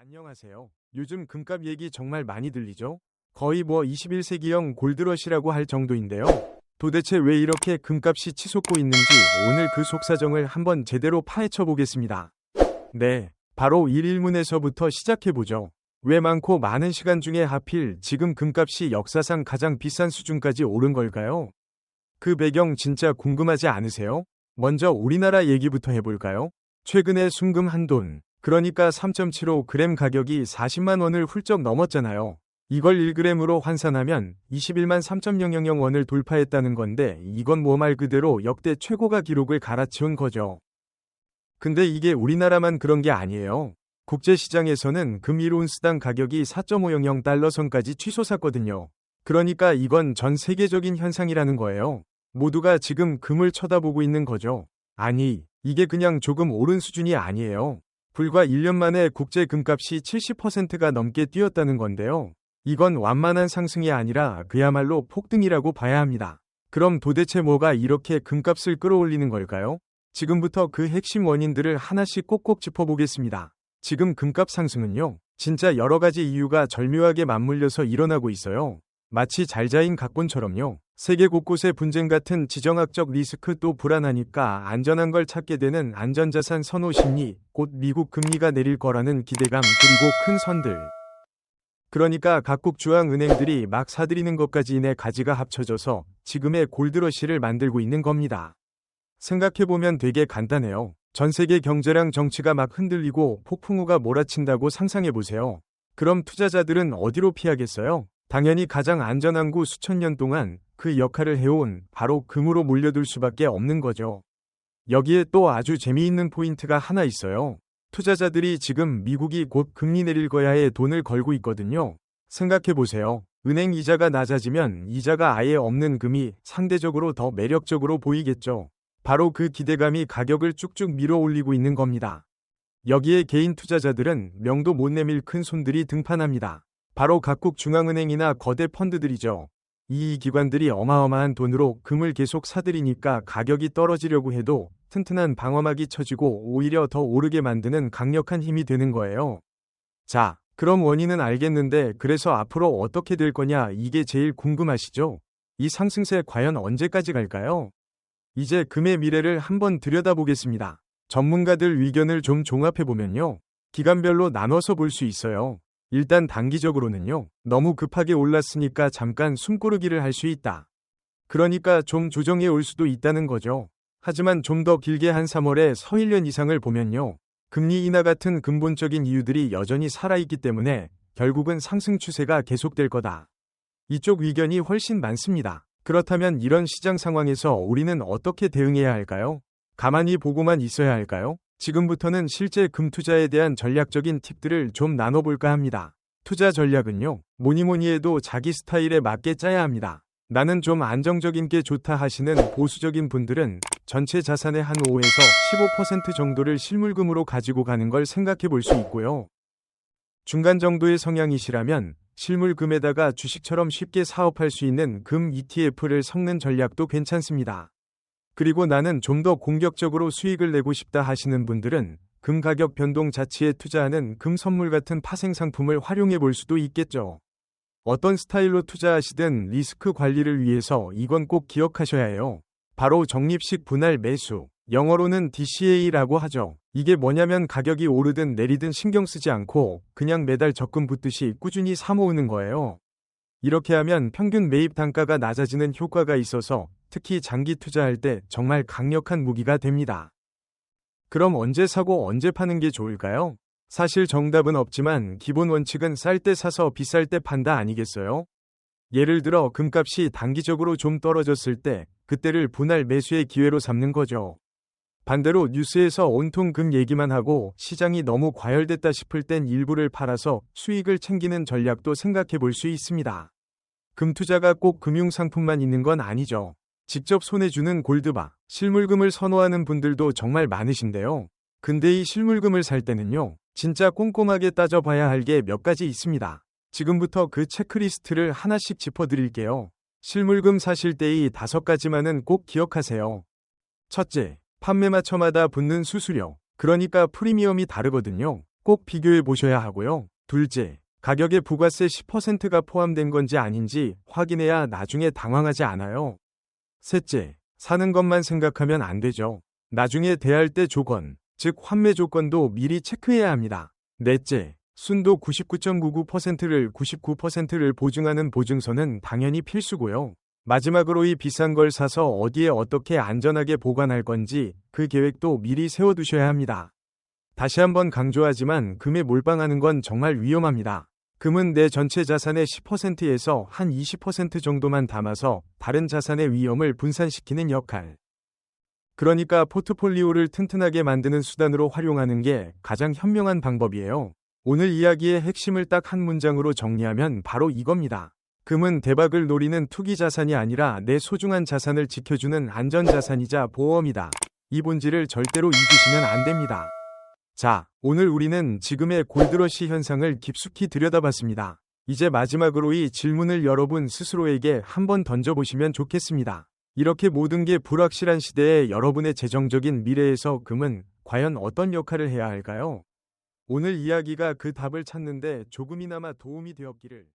안녕하세요. 요즘 금값 얘기 정말 많이 들리죠? 거의 21세기형 골드러시라고 할 정도인데요. 도대체 왜 이렇게 금값이 치솟고 있는지 오늘 그 속사정을 한번 제대로 파헤쳐 보겠습니다. 네, 바로 1일문에서부터 시작해보죠. 왜 많고 많은 시간 중에 하필 지금 금값이 역사상 가장 비싼 수준까지 오른 걸까요? 그 배경 진짜 궁금하지 않으세요? 먼저 우리나라 얘기부터 해볼까요? 최근에 순금 한 돈, 그러니까 3.75g 가격이 40만 원을 훌쩍 넘었잖아요. 이걸 1g으로 환산하면 21만 3.000원을 돌파했다는 건데 이건 말 그대로 역대 최고가 기록을 갈아치운 거죠. 근데 이게 우리나라만 그런 게 아니에요. 국제시장에서는 금 1온스당 가격이 4.500달러 선까지 치솟았거든요. 그러니까 이건 전 세계적인 현상이라는 거예요. 모두가 지금 금을 쳐다보고 있는 거죠. 아니, 이게 그냥 조금 오른 수준이 아니에요. 불과 1년 만에 국제 금값이 70%가 넘게 뛰었다는 건데요. 이건 완만한 상승이 아니라 그야말로 폭등이라고 봐야 합니다. 그럼 도대체 뭐가 이렇게 금값을 끌어올리는 걸까요? 지금부터 그 핵심 원인들을 하나씩 꼭꼭 짚어보겠습니다. 지금 금값 상승은요, 진짜 여러 가지 이유가 절묘하게 맞물려서 일어나고 있어요. 마치 잘 자인 각본처럼요. 세계 곳곳의 분쟁 같은 지정학적 리스크 또 불안하니까 안전한 걸 찾게 되는 안전자산 선호 심리, 곧 미국 금리가 내릴 거라는 기대감 그리고 큰 선들. 그러니까 각국 중앙은행들이 막 사들이는 것까지 인해 가지가 합쳐져서 지금의 골드러시를 만들고 있는 겁니다. 생각해보면 되게 간단해요. 전 세계 경제랑 정치가 막 흔들리고 폭풍우가 몰아친다고 상상해보세요. 그럼 투자자들은 어디로 피하겠어요? 당연히 가장 안전한 곳 수천 년 동안 그 역할을 해온 바로 금으로 몰려들 수밖에 없는 거죠. 여기에 또 아주 재미있는 포인트가 하나 있어요. 투자자들이 지금 미국이 곧 금리 내릴 거야에 돈을 걸고 있거든요. 생각해보세요. 은행 이자가 낮아지면 이자가 아예 없는 금이 상대적으로 더 매력적으로 보이겠죠. 바로 그 기대감이 가격을 쭉쭉 밀어 올리고 있는 겁니다. 여기에 개인 투자자들은 명도 못 내밀 큰 손들이 등판합니다. 바로 각국 중앙은행이나 거대 펀드들이죠. 이 기관들이 어마어마한 돈으로 금을 계속 사들이니까 가격이 떨어지려고 해도 튼튼한 방어막이 쳐지고 오히려 더 오르게 만드는 강력한 힘이 되는 거예요. 자, 그럼 원인은 알겠는데 그래서 앞으로 어떻게 될 거냐 이게 제일 궁금하시죠? 이 상승세 과연 언제까지 갈까요? 이제 금의 미래를 한번 들여다보겠습니다. 전문가들 의견을 좀 종합해보면요. 기간별로 나눠서 볼 수 있어요. 일단 단기적으로는요. 너무 급하게 올랐으니까 잠깐 숨고르기를 할 수 있다. 그러니까 좀 조정해 올 수도 있다는 거죠. 하지만 좀 더 길게 한 3월에 서 1년 이상을 보면요. 금리 인하 같은 근본적인 이유들이 여전히 살아있기 때문에 결국은 상승 추세가 계속될 거다. 이쪽 의견이 훨씬 많습니다. 그렇다면 이런 시장 상황에서 우리는 어떻게 대응해야 할까요? 가만히 보고만 있어야 할까요? 지금부터는 실제 금 투자에 대한 전략적인 팁들을 좀 나눠볼까 합니다. 투자 전략은요, 뭐니뭐니 해도 자기 스타일에 맞게 짜야 합니다. 나는 좀 안정적인 게 좋다 하시는 보수적인 분들은 전체 자산의 한 5에서 15% 정도를 실물금으로 가지고 가는 걸 생각해 볼 수 있고요. 중간 정도의 성향이시라면 실물금에다가 주식처럼 쉽게 사업할 수 있는 금 ETF를 섞는 전략도 괜찮습니다. 그리고 나는 좀 더 공격적으로 수익을 내고 싶다 하시는 분들은 금 가격 변동 자체에 투자하는 금 선물 같은 파생 상품을 활용해 볼 수도 있겠죠. 어떤 스타일로 투자하시든 리스크 관리를 위해서 이건 꼭 기억하셔야 해요. 바로 적립식 분할 매수, 영어로는 DCA라고 하죠. 이게 뭐냐면 가격이 오르든 내리든 신경 쓰지 않고 그냥 매달 적금 붓듯이 꾸준히 사모으는 거예요. 이렇게 하면 평균 매입 단가가 낮아지는 효과가 있어서 특히 장기 투자할 때 정말 강력한 무기가 됩니다. 그럼 언제 사고 언제 파는 게 좋을까요? 사실 정답은 없지만 기본 원칙은 쌀 때 사서 비쌀 때 판다 아니겠어요? 예를 들어 금값이 단기적으로 좀 떨어졌을 때 그때를 분할 매수의 기회로 삼는 거죠. 반대로 뉴스에서 온통 금 얘기만 하고 시장이 너무 과열됐다 싶을 땐 일부를 팔아서 수익을 챙기는 전략도 생각해 볼 수 있습니다. 금 투자가 꼭 금융상품만 있는 건 아니죠. 직접 손에 주는 골드바, 실물금을 선호하는 분들도 정말 많으신데요. 근데 이 실물금을 살 때는요, 진짜 꼼꼼하게 따져봐야 할 게 몇 가지 있습니다. 지금부터 그 체크리스트를 하나씩 짚어드릴게요. 실물금 사실 때 이 5가지만은 꼭 기억하세요. 첫째, 판매마처마다 붙는 수수료, 그러니까 프리미엄이 다르거든요. 꼭 비교해 보셔야 하고요. 둘째, 가격에 부가세 10%가 포함된 건지 아닌지 확인해야 나중에 당황하지 않아요. 셋째, 사는 것만 생각하면 안 되죠. 나중에 대할 때 조건, 즉 환매 조건도 미리 체크해야 합니다. 넷째, 순도 99.99%를 99%를 보증하는 보증서는 당연히 필수고요. 마지막으로 이 비싼 걸 사서 어디에 어떻게 안전하게 보관할 건지 그 계획도 미리 세워두셔야 합니다. 다시 한번 강조하지만 금에 몰빵하는 건 정말 위험합니다. 금은 내 전체 자산의 10%에서 한 20% 정도만 담아서 다른 자산의 위험을 분산시키는 역할. 그러니까 포트폴리오를 튼튼하게 만드는 수단으로 활용하는 게 가장 현명한 방법이에요. 오늘 이야기의 핵심을 딱 한 문장으로 정리하면 바로 이겁니다. 금은 대박을 노리는 투기 자산이 아니라 내 소중한 자산을 지켜주는 안전 자산이자 보험이다. 이 본질을 절대로 잊으시면 안 됩니다. 자, 오늘 우리는 지금의 골드러시 현상을 깊숙이 들여다봤습니다. 이제 마지막으로 이 질문을 여러분 스스로에게 한번 던져보시면 좋겠습니다. 이렇게 모든 게 불확실한 시대에 여러분의 재정적인 미래에서 금은 과연 어떤 역할을 해야 할까요? 오늘 이야기가 그 답을 찾는데 조금이나마 도움이 되었기를